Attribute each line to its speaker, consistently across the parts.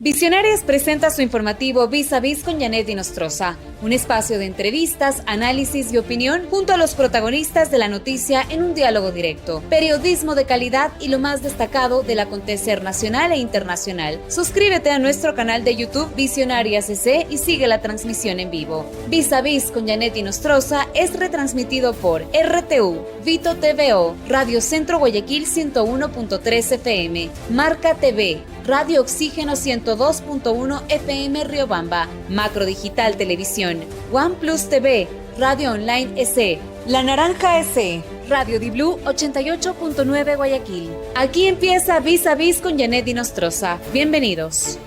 Speaker 1: Visionarias presenta su informativo Vis a Vis con Janet Inostroza, un espacio de entrevistas, análisis y opinión junto a los protagonistas de la noticia en un diálogo directo, periodismo de calidad y lo más destacado del acontecer nacional e internacional. Suscríbete a nuestro canal de YouTube Visionarias CC y sigue la transmisión en vivo. Vis a Vis con Janet Inostroza es retransmitido por RTU, Vito TVO, Radio Centro Guayaquil 101.3 FM, Marca TV, Radio Oxígeno 102.1 FM Riobamba, Macro Digital Televisión, OnePlus TV, Radio Online SE, La Naranja SE, Radio Di Blue 88.9 Guayaquil. Aquí empieza Vis a Vis con Janet Inostroza. Bienvenidos.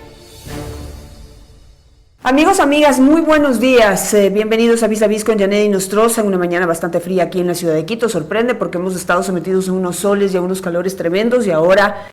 Speaker 2: Amigos, amigas, muy buenos días. Bienvenidos a Vis con Janet Inostroza en una mañana bastante fría aquí en la ciudad de Quito. Sorprende porque hemos estado sometidos a unos soles y a unos calores tremendos y ahora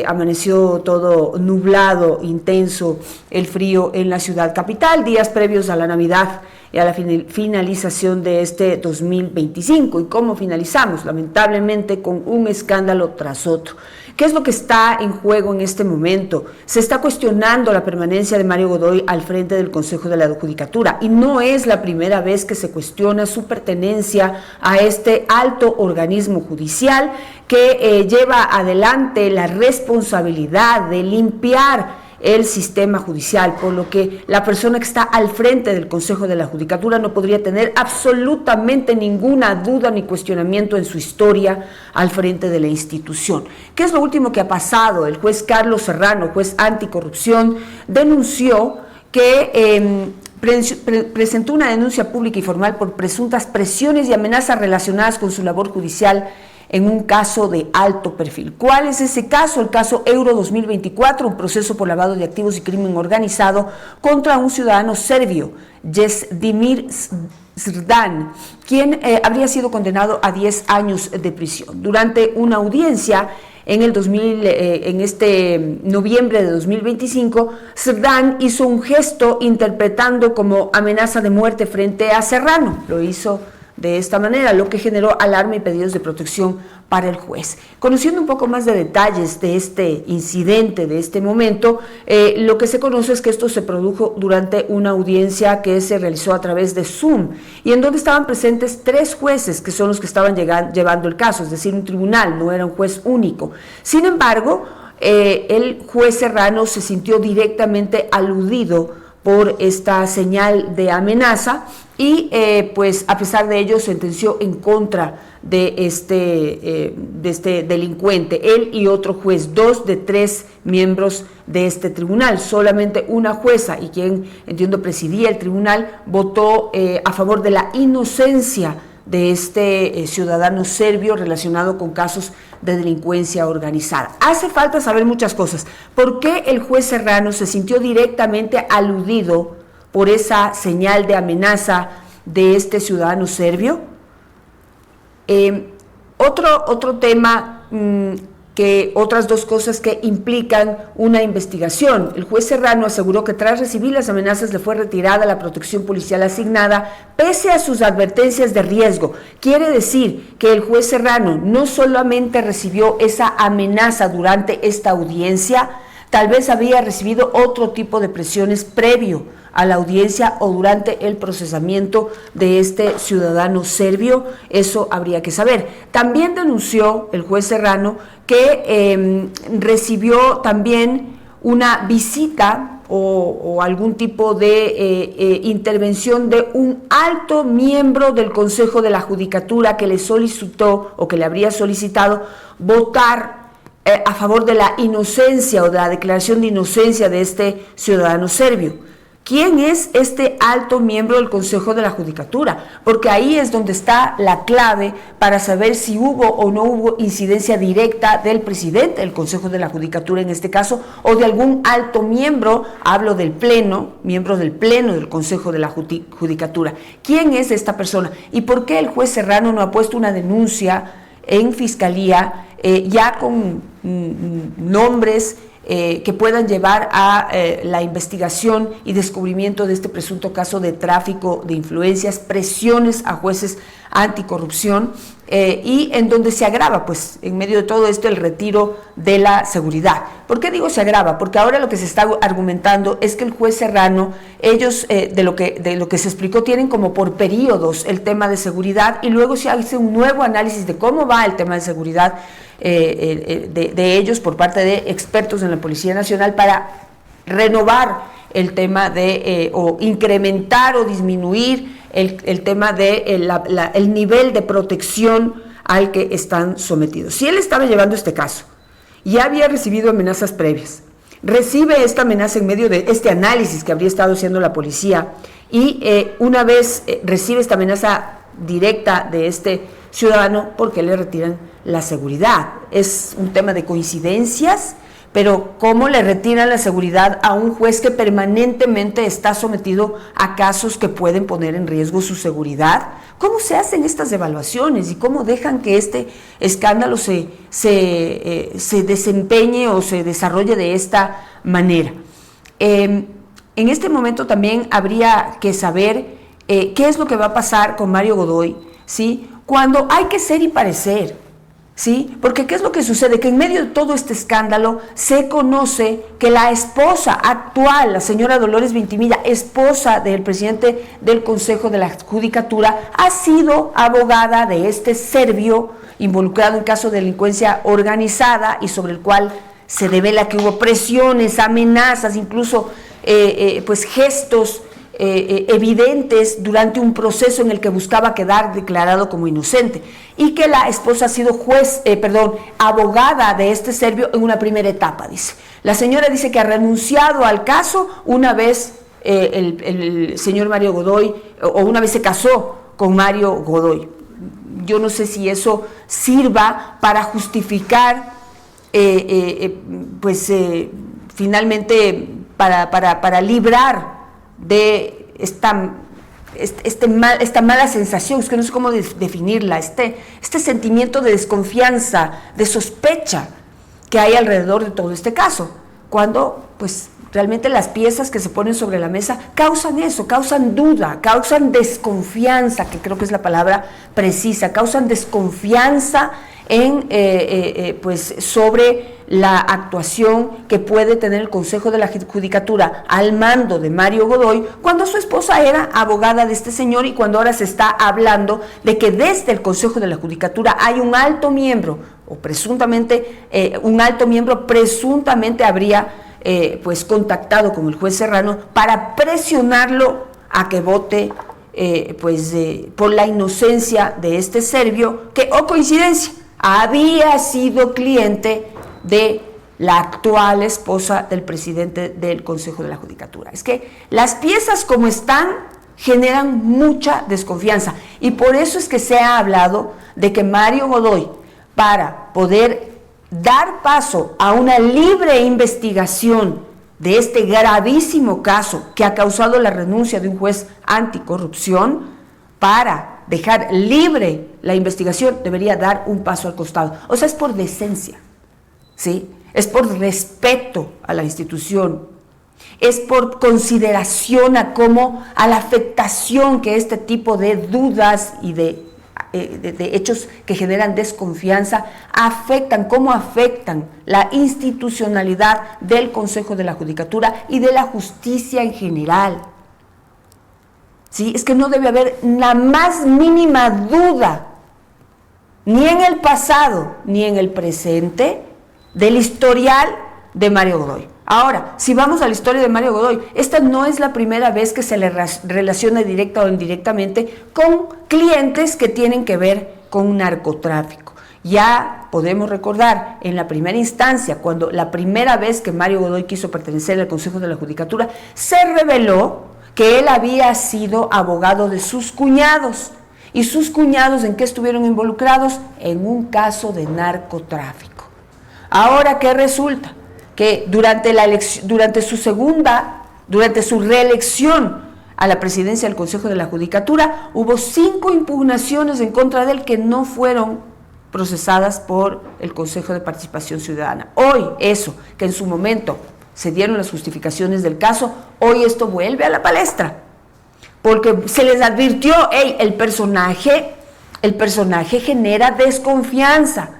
Speaker 2: amaneció todo nublado, intenso, el frío en la ciudad capital, días previos a la Navidad y a la finalización de este 2025. ¿Y cómo finalizamos? Lamentablemente con un escándalo tras otro. ¿Qué es lo que está en juego en este momento? Se está cuestionando la permanencia de Mario Godoy al frente del Consejo de la Judicatura y no es la primera vez que se cuestiona su pertenencia a este alto organismo judicial que lleva adelante la responsabilidad de limpiar el sistema judicial, por lo que la persona que está al frente del Consejo de la Judicatura no podría tener absolutamente ninguna duda ni cuestionamiento en su historia al frente de la institución. ¿Qué es lo último que ha pasado? El juez Carlos Serrano, juez anticorrupción, denunció que presentó una denuncia pública y formal por presuntas presiones y amenazas relacionadas con su labor judicial en un caso de alto perfil. ¿Cuál es ese caso? El caso Euro 2024, un proceso por lavado de activos y crimen organizado contra un ciudadano serbio, Jesdimir Srdan, quien habría sido condenado a 10 años de prisión. Durante una audiencia en noviembre de 2025, Srdan hizo un gesto interpretando como amenaza de muerte frente a Serrano. Lo hizo de esta manera, lo que generó alarma y pedidos de protección para el juez. Conociendo un poco más de detalles de este incidente, de este momento, lo que se conoce es que esto se produjo durante una audiencia que se realizó a través de Zoom y en donde estaban presentes 3 jueces que son los que estaban llevando el caso, es decir, un tribunal, no era un juez único. Sin embargo, el juez Serrano se sintió directamente aludido por esta señal de amenaza y pues a pesar de ello sentenció en contra de este delincuente, él y otro juez, 2 de 3 miembros de este tribunal. Solamente una jueza, y quien entiendo presidía el tribunal, votó a favor de la inocencia de este ciudadano serbio relacionado con casos de delincuencia organizada. Hace falta saber muchas cosas. ¿Por qué el juez Serrano se sintió directamente aludido por esa señal de amenaza de este ciudadano serbio? Otro tema otras 2 cosas que implican una investigación. El juez Serrano aseguró que tras recibir las amenazas le fue retirada la protección policial asignada pese a sus advertencias de riesgo. Quiere decir que el juez Serrano no solamente recibió esa amenaza durante esta audiencia, tal vez había recibido otro tipo de presiones previo a la audiencia o durante el procesamiento de este ciudadano serbio. Eso habría que saber. También denunció el juez Serrano que recibió también una visita o algún tipo de intervención de un alto miembro del Consejo de la Judicatura que le solicitó o que le habría solicitado votar a favor de la inocencia o de la declaración de inocencia de este ciudadano serbio. ¿Quién es este alto miembro del Consejo de la Judicatura? Porque ahí es donde está la clave para saber si hubo o no hubo incidencia directa del presidente del Consejo de la Judicatura en este caso, o de algún alto miembro, hablo del Pleno, miembro del Pleno del Consejo de la Judicatura. ¿Quién es esta persona? ¿Y por qué el juez Serrano no ha puesto una denuncia en Fiscalía ya con nombres que puedan llevar a la investigación y descubrimiento de este presunto caso de tráfico de influencias, presiones a jueces anticorrupción y en donde se agrava, pues, en medio de todo esto, el retiro de la seguridad. ¿Por qué digo se agrava? Porque ahora lo que se está argumentando es que el juez Serrano, ellos, de lo que se explicó, tienen como por periodos el tema de seguridad, y luego se hace un nuevo análisis de cómo va el tema de seguridad de ellos por parte de expertos en la Policía Nacional para renovar el tema de, o incrementar o disminuir el tema de el nivel de protección al que están sometidos. Si él estaba llevando este caso, ya había recibido amenazas previas, recibe esta amenaza en medio de este análisis que habría estado haciendo la policía, y una vez recibe esta amenaza directa de este ciudadano, ¿por qué le retiran la seguridad? Es un tema de coincidencias, pero ¿cómo le retiran la seguridad a un juez que permanentemente está sometido a casos que pueden poner en riesgo su seguridad? ¿Cómo se hacen estas evaluaciones y cómo dejan que este escándalo se desempeñe o se desarrolle de esta manera? En este momento también habría que saber qué es lo que va a pasar con Mario Godoy, ¿sí? Cuando hay que ser y parecer, ¿sí? Porque ¿qué es lo que sucede? Que en medio de todo este escándalo se conoce que la esposa actual, la señora Dolores Vintimilla, esposa del presidente del Consejo de la Judicatura, ha sido abogada de este serbio involucrado en caso de delincuencia organizada y sobre el cual se revela que hubo presiones, amenazas, incluso pues gestos evidentes durante un proceso en el que buscaba quedar declarado como inocente, y que la esposa ha sido abogada de este serbio en una primera etapa, dice. La señora dice que ha renunciado al caso una vez el señor Mario Godoy, o una vez se casó con Mario Godoy. Yo no sé si eso sirva para justificar finalmente para librar de esta mala sensación, es que no sé cómo definirla, este sentimiento de desconfianza, de sospecha que hay alrededor de todo este caso, cuando pues realmente las piezas que se ponen sobre la mesa causan eso, causan duda, causan desconfianza, que creo que es la palabra precisa, causan desconfianza sobre la actuación que puede tener el Consejo de la Judicatura al mando de Mario Godoy, cuando su esposa era abogada de este señor, y cuando ahora se está hablando de que desde el Consejo de la Judicatura hay un alto miembro, o presuntamente presuntamente habría contactado con el juez Serrano para presionarlo a que vote por la inocencia de este serbio, que, oh coincidencia, había sido cliente de la actual esposa del presidente del Consejo de la Judicatura. Es que las piezas como están generan mucha desconfianza, y por eso es que se ha hablado de que Mario Godoy, para poder dar paso a una libre investigación de este gravísimo caso que ha causado la renuncia de un juez anticorrupción, para dejar libre la investigación, debería dar un paso al costado. O sea, es por decencia, ¿sí? Es por respeto a la institución, es por consideración a la afectación que este tipo de dudas y de hechos que generan desconfianza cómo afectan la institucionalidad del Consejo de la Judicatura y de la justicia en general. ¿Sí? Es que no debe haber la más mínima duda, ni en el pasado ni en el presente, del historial de Mario Godoy. Ahora, si vamos a la historia de Mario Godoy, esta no es la primera vez que se le relaciona directa o indirectamente con clientes que tienen que ver con narcotráfico. Ya podemos recordar en la primera instancia, cuando la primera vez que Mario Godoy quiso pertenecer al Consejo de la Judicatura, se reveló que él había sido abogado de sus cuñados. ¿Y sus cuñados en qué estuvieron involucrados? En un caso de narcotráfico. Ahora, ¿qué resulta? Que durante su reelección a la presidencia del Consejo de la Judicatura, hubo 5 impugnaciones en contra de él que no fueron procesadas por el Consejo de Participación Ciudadana. Hoy eso, que en su momento se dieron las justificaciones del caso, hoy esto vuelve a la palestra, porque se les advirtió, el personaje el personaje genera desconfianza.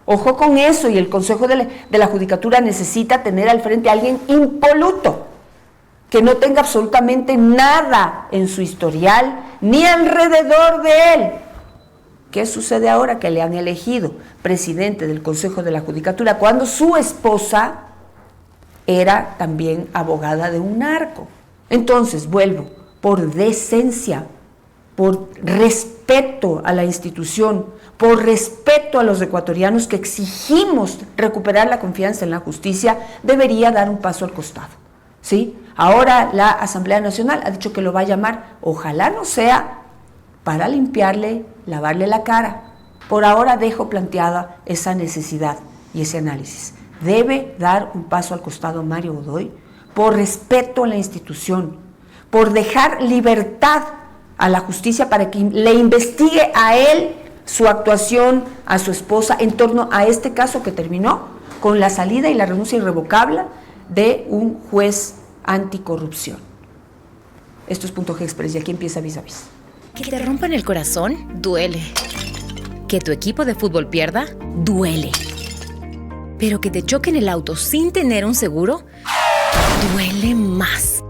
Speaker 2: Ojo con eso, y el Consejo de la Judicatura necesita tener al frente a alguien impoluto, que no tenga absolutamente nada en su historial, ni alrededor de él. ¿Qué sucede ahora? Que le han elegido presidente del Consejo de la Judicatura cuando su esposa era también abogada de un narco. Entonces, vuelvo, por decencia, por respeto a la institución, por respeto a los ecuatorianos que exigimos recuperar la confianza en la justicia, debería dar un paso al costado, ¿sí? Ahora la Asamblea Nacional ha dicho que lo va a llamar, ojalá no sea para limpiarle, lavarle la cara. Por ahora dejo planteada esa necesidad y ese análisis. Debe dar un paso al costado Mario Godoy por respeto a la institución, por dejar libertad a la justicia para que le investigue a él su actuación, a su esposa, en torno a este caso que terminó con la salida y la renuncia irrevocable de un juez anticorrupción. Esto es Punto G Express y aquí empieza Vis a Vis.
Speaker 3: Que te rompan el corazón, duele. Que tu equipo de fútbol pierda, duele. Pero que te choquen el auto sin tener un seguro, duele más.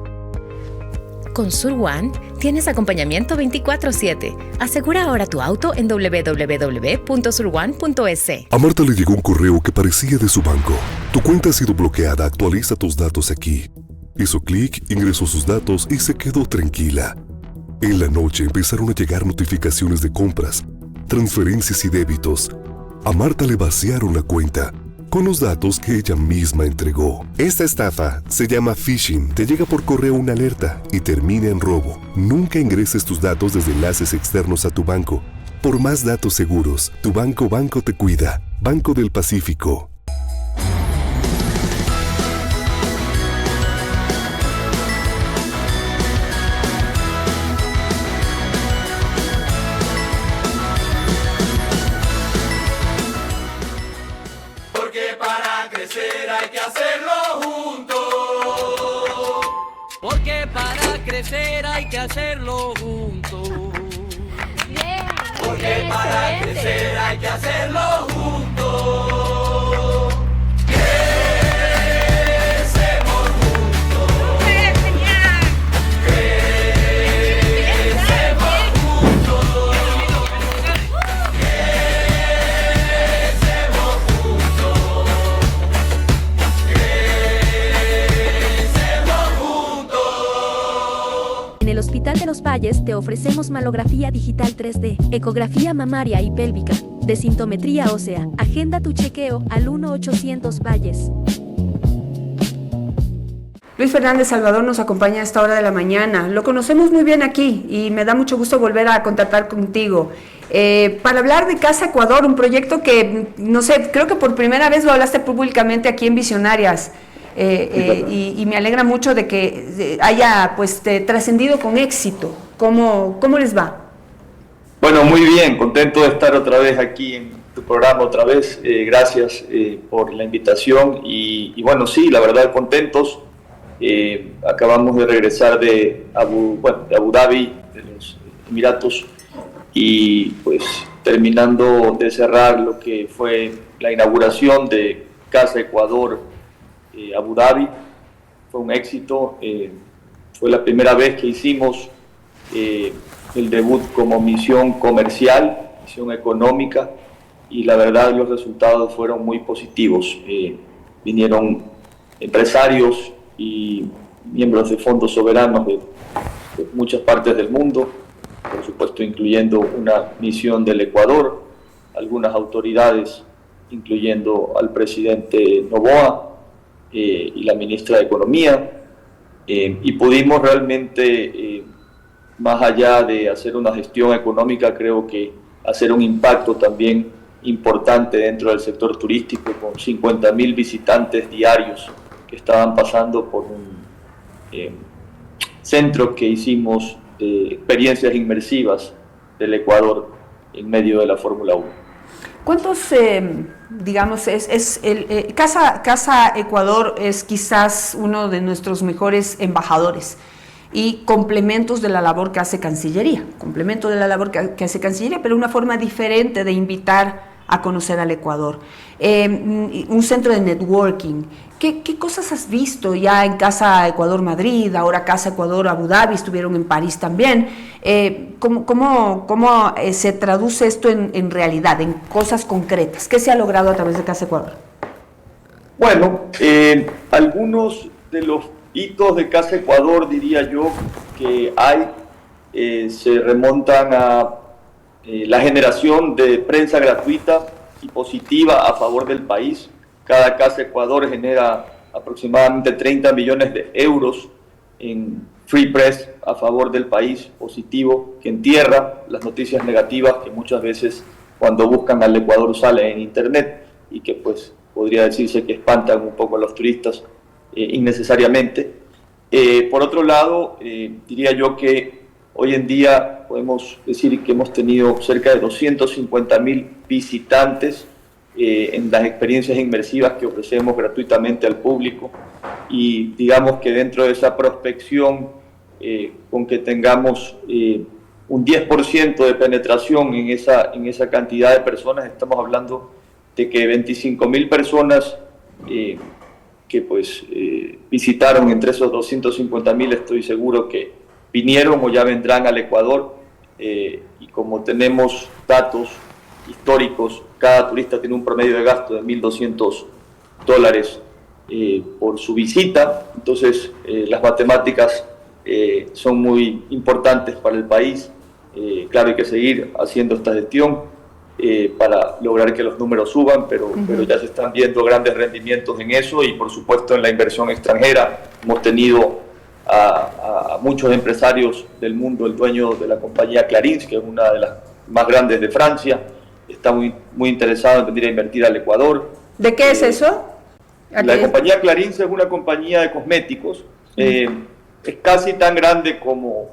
Speaker 3: Con Sur One tienes acompañamiento 24/7. Asegura ahora tu auto en www.surone.es.
Speaker 4: A Marta le llegó un correo que parecía de su banco. Tu cuenta ha sido bloqueada, actualiza tus datos aquí. Hizo clic, ingresó sus datos y se quedó tranquila. En la noche empezaron a llegar notificaciones de compras, transferencias y débitos. A Marta le vaciaron la cuenta con los datos que ella misma entregó. Esta estafa se llama phishing. Te llega por correo una alerta y termina en robo. Nunca ingreses tus datos desde enlaces externos a tu banco. Por más datos seguros, tu banco te cuida. Banco del Pacífico.
Speaker 5: Hay que hacerlo juntos.
Speaker 6: Bien,
Speaker 5: Porque para
Speaker 6: excelente.
Speaker 5: crecer hay que hacerlo juntos. Crecemos juntos. Crecemos juntos. Crecemos juntos. Crecemos juntos.
Speaker 7: En el Hospital de los Valles te ofrecemos mamografía digital 3D, ecografía mamaria y pélvica, desintometría ósea. Agenda tu chequeo al 1-800 Valles.
Speaker 2: Luis Fernández Salvador nos acompaña a esta hora de la mañana. Lo conocemos muy bien aquí y me da mucho gusto volver a contactar contigo. Para hablar de Casa Ecuador, un proyecto que, no sé, creo que por primera vez lo hablaste públicamente aquí en Visionarias. Y me alegra mucho de que haya pues trascendido con éxito. ¿Cómo les va?
Speaker 8: Bueno, muy bien, contento de estar otra vez aquí en tu programa otra vez. Gracias por la invitación y bueno, sí, la verdad contentos. Acabamos de regresar de Abu Dhabi, de los Emiratos, y pues terminando de cerrar lo que fue la inauguración de Casa Ecuador Abu Dhabi. Fue un éxito, fue la primera vez que hicimos el debut como misión comercial, misión económica, y la verdad los resultados fueron muy positivos. Vinieron empresarios y miembros de fondos soberanos de muchas partes del mundo, por supuesto incluyendo una misión del Ecuador, algunas autoridades, incluyendo al presidente Noboa y la ministra de Economía, y pudimos realmente, más allá de hacer una gestión económica, creo que hacer un impacto también importante dentro del sector turístico, con 50.000 visitantes diarios que estaban pasando por un centro que hicimos de experiencias inmersivas del Ecuador en medio de la Fórmula 1.
Speaker 2: ¿Cuántos, digamos, Casa Ecuador es quizás uno de nuestros mejores embajadores y complementos de la labor que hace Cancillería, pero una forma diferente de invitar a conocer al Ecuador. Un centro de networking. ¿Qué cosas has visto ya en Casa Ecuador Madrid, ahora Casa Ecuador Abu Dhabi, estuvieron en París también? ¿Cómo se traduce esto en realidad, en cosas concretas? ¿Qué se ha logrado a través de Casa Ecuador?
Speaker 8: Bueno, algunos de los hitos de Casa Ecuador, diría yo, que se remontan a la generación de prensa gratuita y positiva a favor del país. Cada Casa Ecuador genera aproximadamente 30 millones de euros en free press a favor del país, positivo, que entierra las noticias negativas que muchas veces cuando buscan al Ecuador salen en internet y que pues podría decirse que espantan un poco a los turistas innecesariamente. Por otro lado, diría yo que hoy en día podemos decir que hemos tenido cerca de 250.000 visitantes en las experiencias inmersivas que ofrecemos gratuitamente al público, y digamos que dentro de esa prospección, con que tengamos un 10% de penetración en esa cantidad de personas, estamos hablando de que 25.000 personas que pues visitaron, entre esos 250.000 estoy seguro que vinieron o ya vendrán al Ecuador, y como tenemos datos históricos, cada turista tiene un promedio de gasto de $1.200 por su visita. Entonces las matemáticas son muy importantes para el país. Claro, hay que seguir haciendo esta gestión para lograr que los números suban, pero ya se están viendo grandes rendimientos en eso, y por supuesto en la inversión extranjera hemos tenido a muchos empresarios del mundo. El dueño de la compañía Clarins, que es una de las más grandes de Francia, está muy interesado en venir a invertir al Ecuador.
Speaker 2: ¿De qué es eso?
Speaker 8: La compañía Clarins es una compañía de cosméticos, es casi tan grande como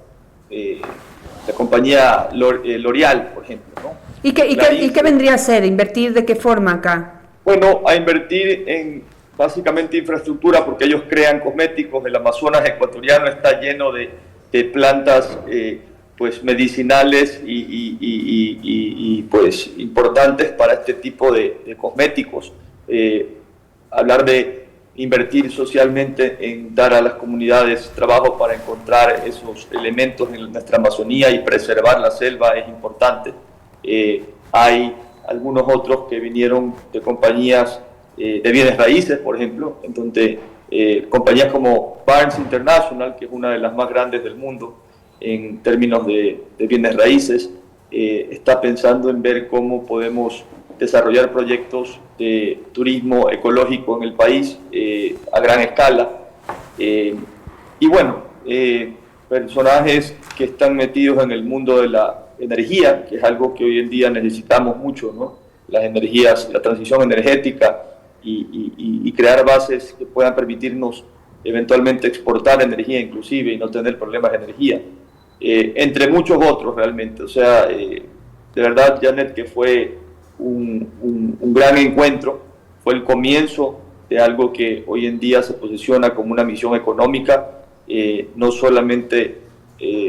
Speaker 8: la compañía L'Oreal, por ejemplo, ¿no?
Speaker 2: ¿Y qué vendría a ser? ¿Invertir de qué forma acá?
Speaker 8: Bueno, a invertir en básicamente infraestructura, porque ellos crean cosméticos. El Amazonas ecuatoriano está lleno de plantas pues medicinales y pues importantes para este tipo de cosméticos. Hablar de invertir socialmente en dar a las comunidades trabajo para encontrar esos elementos en nuestra Amazonía y preservar la selva es importante. Hay algunos otros que vinieron de compañías de bienes raíces, por ejemplo, en donde compañías como Barnes International, que es una de las más grandes del mundo en términos de bienes raíces, está pensando en ver cómo podemos desarrollar proyectos de turismo ecológico en el país a gran escala. Y bueno, personajes que están metidos en el mundo de la energía, que es algo que hoy en día necesitamos mucho, ¿no? Las energías, la transición energética y crear bases que puedan permitirnos eventualmente exportar energía inclusive y no tener problemas de energía, entre muchos otros realmente. O sea, de verdad, Janet, que fue un gran encuentro, fue el comienzo de algo que hoy en día se posiciona como una misión económica, no solamente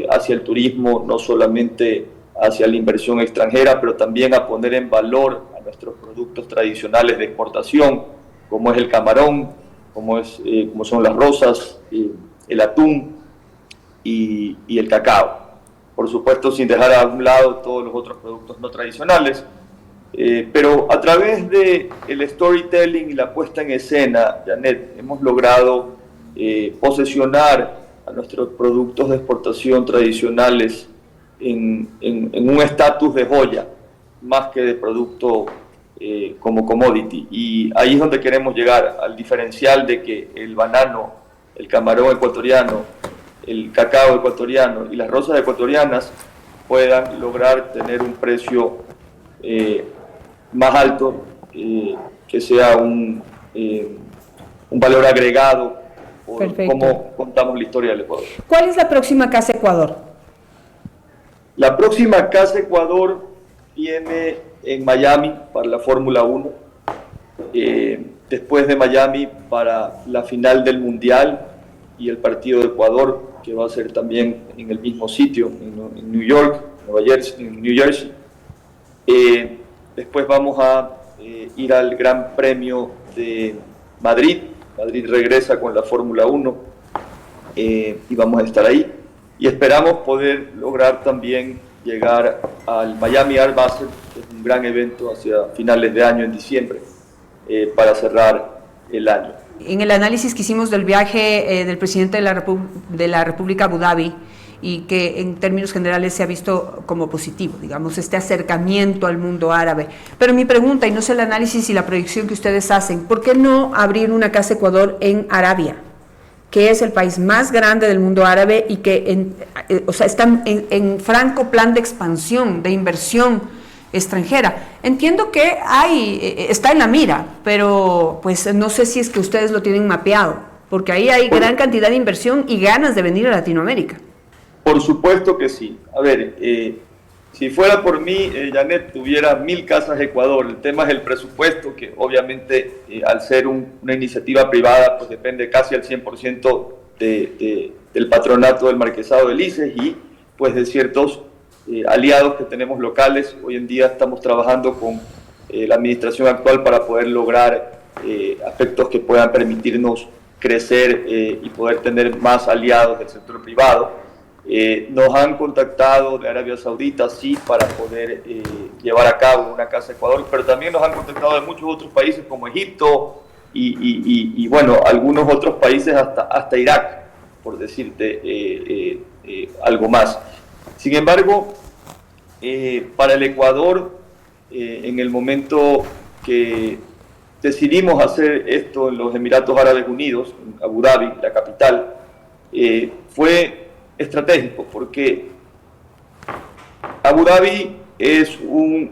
Speaker 8: hacia el turismo, no solamente hacia la inversión extranjera, pero también a poner en valor a nuestros productos tradicionales de exportación, como es el camarón, como son las rosas, el atún y el cacao. Por supuesto, sin dejar a un lado todos los otros productos no tradicionales. Pero a través del storytelling y la puesta en escena, Janet, hemos logrado posesionar a nuestros productos de exportación tradicionales en un estatus de joya, más que de producto como commodity. Y ahí es donde queremos llegar, al diferencial de que el banano, el camarón ecuatoriano, el cacao ecuatoriano y las rosas ecuatorianas puedan lograr tener un precio más alto, que sea un valor agregado por cómo contamos la historia del Ecuador.
Speaker 2: ¿Cuál es la próxima Casa Ecuador?
Speaker 8: La próxima Casa Ecuador viene en Miami para la Fórmula 1, después de Miami para la final del Mundial, y el partido de Ecuador, que va a ser también en el mismo sitio, en New York, en New Jersey. Después vamos a ir al Gran Premio de Madrid. Madrid regresa con la Fórmula 1 y vamos a estar ahí. Y esperamos poder lograr también llegar al Miami Art Basel, que es un gran evento hacia finales de año, en diciembre, para cerrar el año.
Speaker 2: En el análisis que hicimos del viaje del presidente de la República Abu Dhabi, y que en términos generales se ha visto como positivo, digamos, este acercamiento al mundo árabe. Pero mi pregunta, y no sé el análisis y la proyección que ustedes hacen, ¿por qué no abrir una Casa Ecuador en Arabia, que es el país más grande del mundo árabe y que está en franco plan de expansión, de inversión extranjera? Entiendo que está en la mira, pero pues no sé si es que ustedes lo tienen mapeado, porque ahí hay gran cantidad de inversión y ganas de venir a Latinoamérica.
Speaker 8: Por supuesto que sí. A ver, si fuera por mí, Janet, tuviera 1000 casas Ecuador. El tema es el presupuesto, que obviamente al ser una iniciativa privada, pues depende casi al 100% del patronato del Marquesado del ICES y pues de ciertos aliados que tenemos locales. Hoy en día estamos trabajando con la administración actual para poder lograr aspectos que puedan permitirnos crecer y poder tener más aliados del sector privado. Nos han contactado de Arabia Saudita, sí, para poder llevar a cabo una Casa Ecuador, pero también nos han contactado de muchos otros países como Egipto y bueno, algunos otros países hasta Irak, por decirte algo más. Sin embargo, para el Ecuador, en el momento que decidimos hacer esto en los Emiratos Árabes Unidos, en Abu Dhabi, la capital, fue estratégico, porque Abu Dhabi es un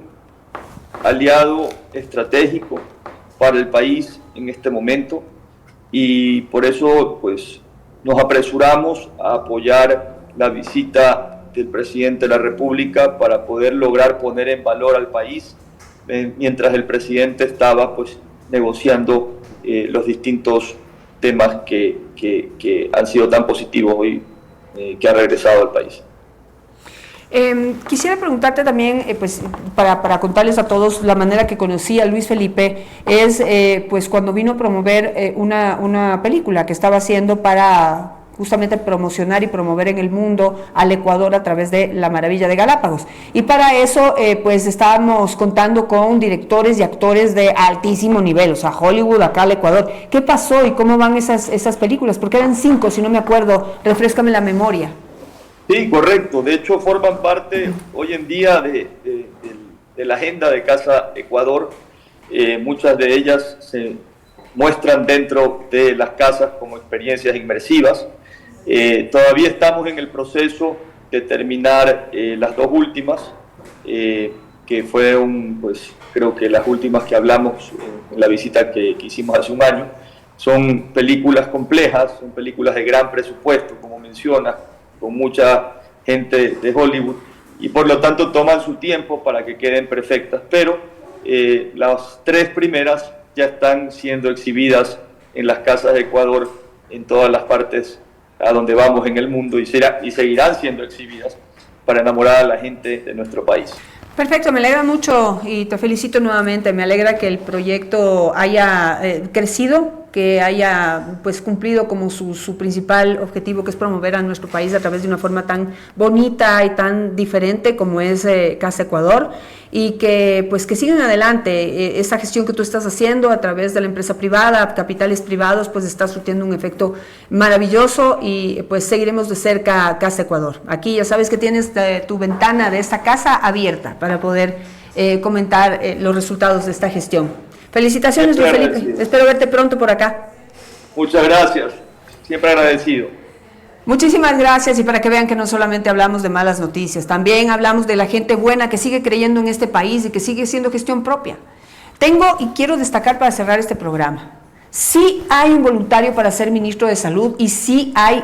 Speaker 8: aliado estratégico para el país en este momento y por eso pues nos apresuramos a apoyar la visita del presidente de la República para poder lograr poner en valor al país mientras el presidente estaba pues negociando los distintos temas que han sido tan positivos hoy que ha regresado al país.
Speaker 2: Quisiera preguntarte también, pues para contarles a todos la manera que conocí a Luis Felipe, es pues cuando vino a promover una película que estaba haciendo para justamente promocionar y promover en el mundo al Ecuador a través de La Maravilla de Galápagos. Y para eso, pues estábamos contando con directores y actores de altísimo nivel, o sea, Hollywood, acá al Ecuador. ¿Qué pasó y cómo van esas películas? Porque eran 5, si no me acuerdo, refréscame la memoria.
Speaker 8: Sí, correcto. De hecho, forman parte hoy en día de la agenda de Casa Ecuador. Muchas de ellas se muestran dentro de las casas como experiencias inmersivas. Todavía estamos en el proceso de terminar las 2 últimas, que fueron, pues, creo que las últimas que hablamos en la visita que hicimos hace un año. Son películas complejas, son películas de gran presupuesto, como mencionas, con mucha gente de Hollywood, y por lo tanto toman su tiempo para que queden perfectas, pero las 3 primeras ya están siendo exhibidas en las casas de Ecuador, en todas las partes a donde vamos en el mundo, y seguirán siendo exhibidas para enamorar a la gente de nuestro país.
Speaker 2: Perfecto, me alegra mucho y te felicito nuevamente. Me alegra que el proyecto haya crecido, que haya pues cumplido como su principal objetivo, que es promover a nuestro país a través de una forma tan bonita y tan diferente como es Casa Ecuador, y que pues que sigan adelante. Esa gestión que tú estás haciendo a través de la empresa privada, capitales privados, pues está surtiendo un efecto maravilloso, y pues seguiremos de cerca Casa Ecuador. Aquí ya sabes que tienes tu ventana de esta casa abierta para poder comentar los resultados de esta gestión. Felicitaciones, Luis Felipe. Espero verte pronto por acá.
Speaker 8: Muchas gracias. Siempre agradecido.
Speaker 2: Muchísimas gracias, y para que vean que no solamente hablamos de malas noticias, también hablamos de la gente buena que sigue creyendo en este país y que sigue siendo gestión propia. Tengo y quiero destacar para cerrar este programa, sí hay un voluntario para ser ministro de Salud y sí hay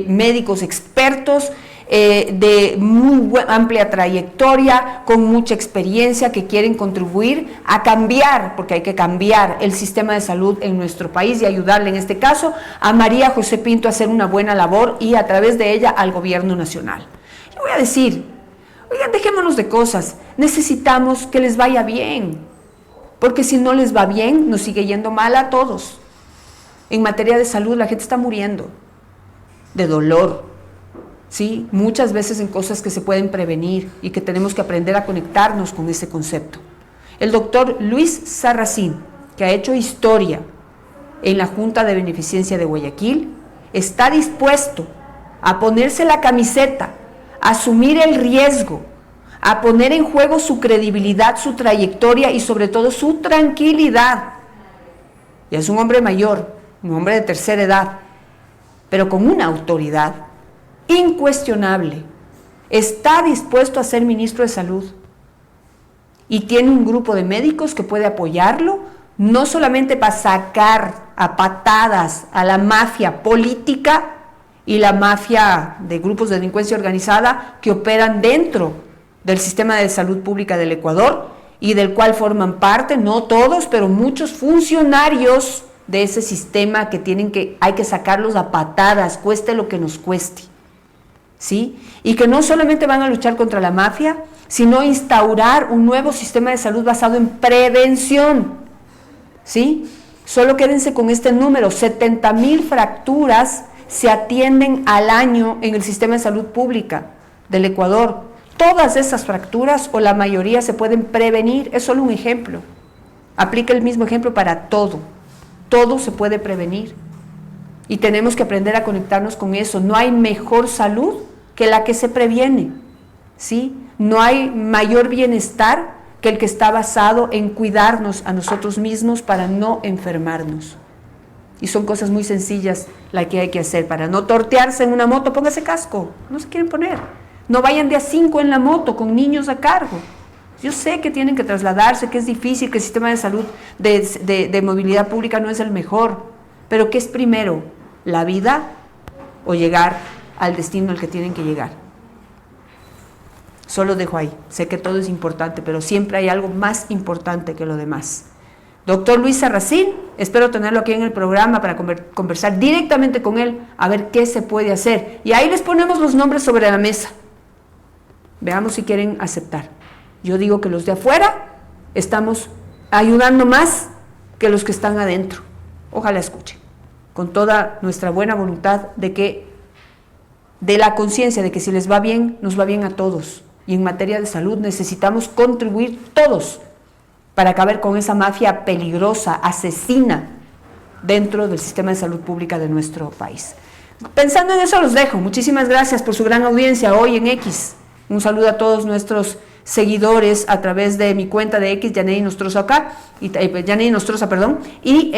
Speaker 2: médicos expertos de muy amplia trayectoria, con mucha experiencia, que quieren contribuir a cambiar, porque hay que cambiar el sistema de salud en nuestro país y ayudarle en este caso a María José Pinto a hacer una buena labor y a través de ella al gobierno nacional. Yo voy a decir, oigan, dejémonos de cosas, necesitamos que les vaya bien, porque si no les va bien, nos sigue yendo mal a todos. En materia de salud la gente está muriendo de dolor, ¿sí? Muchas veces en cosas que se pueden prevenir y que tenemos que aprender a conectarnos con ese concepto. El doctor Luis Sarracín, que ha hecho historia en la Junta de Beneficencia de Guayaquil, está dispuesto a ponerse la camiseta, a asumir el riesgo, a poner en juego su credibilidad, su trayectoria y sobre todo su tranquilidad. Y es un hombre mayor, un hombre de tercera edad, pero con una autoridad incuestionable. Está dispuesto a ser ministro de Salud y tiene un grupo de médicos que puede apoyarlo, no solamente para sacar a patadas a la mafia política y la mafia de grupos de delincuencia organizada que operan dentro del sistema de salud pública del Ecuador y del cual forman parte, no todos, pero muchos funcionarios de ese sistema que hay que sacarlos a patadas, cueste lo que nos cueste, ¿sí? Y que no solamente van a luchar contra la mafia, sino instaurar un nuevo sistema de salud basado en prevención, ¿sí? Solo quédense con este número, 70,000 fracturas se atienden al año en el sistema de salud pública del Ecuador. Todas esas fracturas o la mayoría se pueden prevenir, es solo un ejemplo. Aplica el mismo ejemplo para todo. Todo se puede prevenir y tenemos que aprender a conectarnos con eso. No hay mejor salud que la que se previene, ¿sí? No hay mayor bienestar que el que está basado en cuidarnos a nosotros mismos para no enfermarnos. Y son cosas muy sencillas las que hay que hacer. Para no tortearse en una moto, póngase casco, no se quieren poner. No vayan de a 5 en la moto con niños a cargo. Yo sé que tienen que trasladarse, que es difícil, que el sistema de salud de movilidad pública no es el mejor, pero ¿qué es primero? ¿La vida o llegar al destino al que tienen que llegar? Solo dejo ahí, sé que todo es importante, pero siempre hay algo más importante que lo demás. Doctor Luis Sarracín, espero tenerlo aquí en el programa para conversar directamente con él, a ver qué se puede hacer. Y ahí les ponemos los nombres sobre la mesa. Veamos si quieren aceptar. Yo digo que los de afuera estamos ayudando más que los que están adentro. Ojalá escuchen, con toda nuestra buena voluntad de la conciencia de que si les va bien, nos va bien a todos. Y en materia de salud necesitamos contribuir todos para acabar con esa mafia peligrosa, asesina, dentro del sistema de salud pública de nuestro país. Pensando en eso los dejo. Muchísimas gracias por su gran audiencia hoy en X. Un saludo a todos nuestros seguidores a través de mi cuenta de X, Yanedi Nostroza acá, Yanedi Nostroza, perdón, y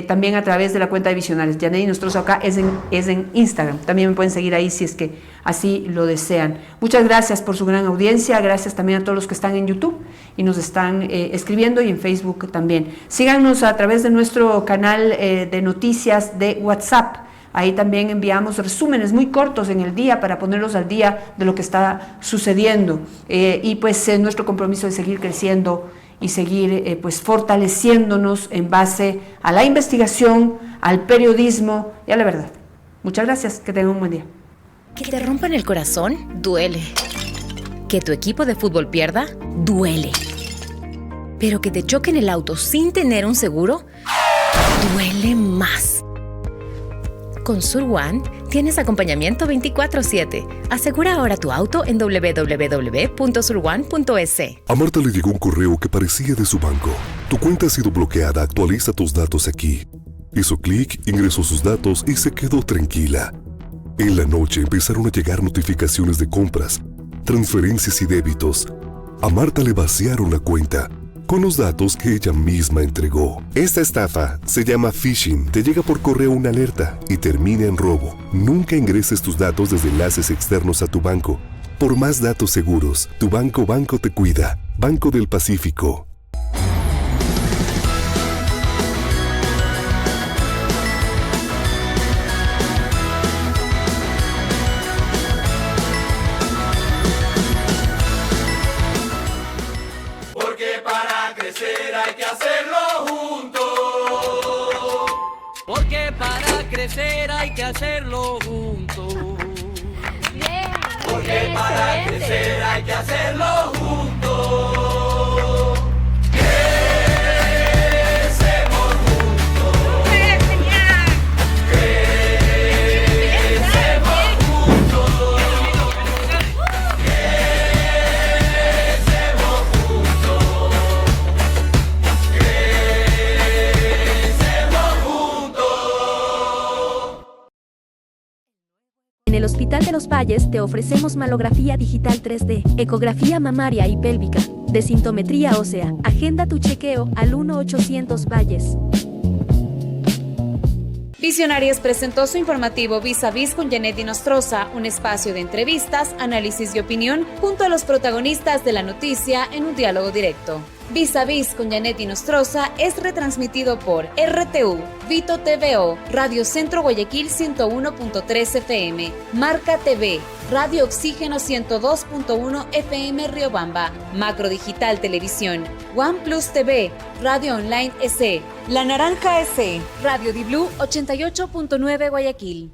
Speaker 2: también a través de la cuenta de Visionarios. Yanedi Nostroza acá es en Instagram. También me pueden seguir ahí si es que así lo desean. Muchas gracias por su gran audiencia. Gracias también a todos los que están en YouTube y nos están escribiendo, y en Facebook también. Síganos a través de nuestro canal de noticias de WhatsApp. Ahí también enviamos resúmenes muy cortos en el día para ponerlos al día de lo que está sucediendo. Y pues nuestro compromiso de seguir creciendo y seguir pues fortaleciéndonos en base a la investigación, al periodismo y a la verdad. Muchas gracias, que tengan un buen día.
Speaker 3: Que te rompan el corazón, duele. Que tu equipo de fútbol pierda, duele. Pero que te choquen el auto sin tener un seguro, duele más. Con Sur One tienes acompañamiento 24/7. Asegura ahora tu auto en www.surone.es.
Speaker 4: A Marta le llegó un correo que parecía de su banco. Tu cuenta ha sido bloqueada, actualiza tus datos aquí. Hizo clic, ingresó sus datos y se quedó tranquila. En la noche empezaron a llegar notificaciones de compras, transferencias y débitos. A Marta le vaciaron la cuenta con los datos que ella misma entregó. Esta estafa se llama phishing. Te llega por correo una alerta y termina en robo. Nunca ingreses tus datos desde enlaces externos a tu banco. Por más datos seguros, tu banco te cuida. Banco del Pacífico.
Speaker 5: hacerlo juntos.
Speaker 6: Bien.
Speaker 5: Porque para
Speaker 6: Excelente.
Speaker 5: crecer hay que hacerlo juntos. Crecemos juntos. Crecemos juntos. Crecemos juntos. Crecemos juntos.
Speaker 7: En el Hospital de los Valles te ofrecemos mamografía digital 3D, ecografía mamaria y pélvica, desintometría ósea. Agenda tu chequeo al 1-800 Valles.
Speaker 1: Visionarias presentó su informativo Vis a Vis con Janet Nostroza, un espacio de entrevistas, análisis y opinión junto a los protagonistas de la noticia en un diálogo directo. Vis a Vis con Janet Nostroza es retransmitido por RTU, Vito TVO, Radio Centro Guayaquil 101.3 FM, Marca TV, Radio Oxígeno 102.1 FM Riobamba, Macro Digital Televisión, OnePlus TV, Radio Online SE, La Naranja SE, Radio Di Blue 88.9 Guayaquil.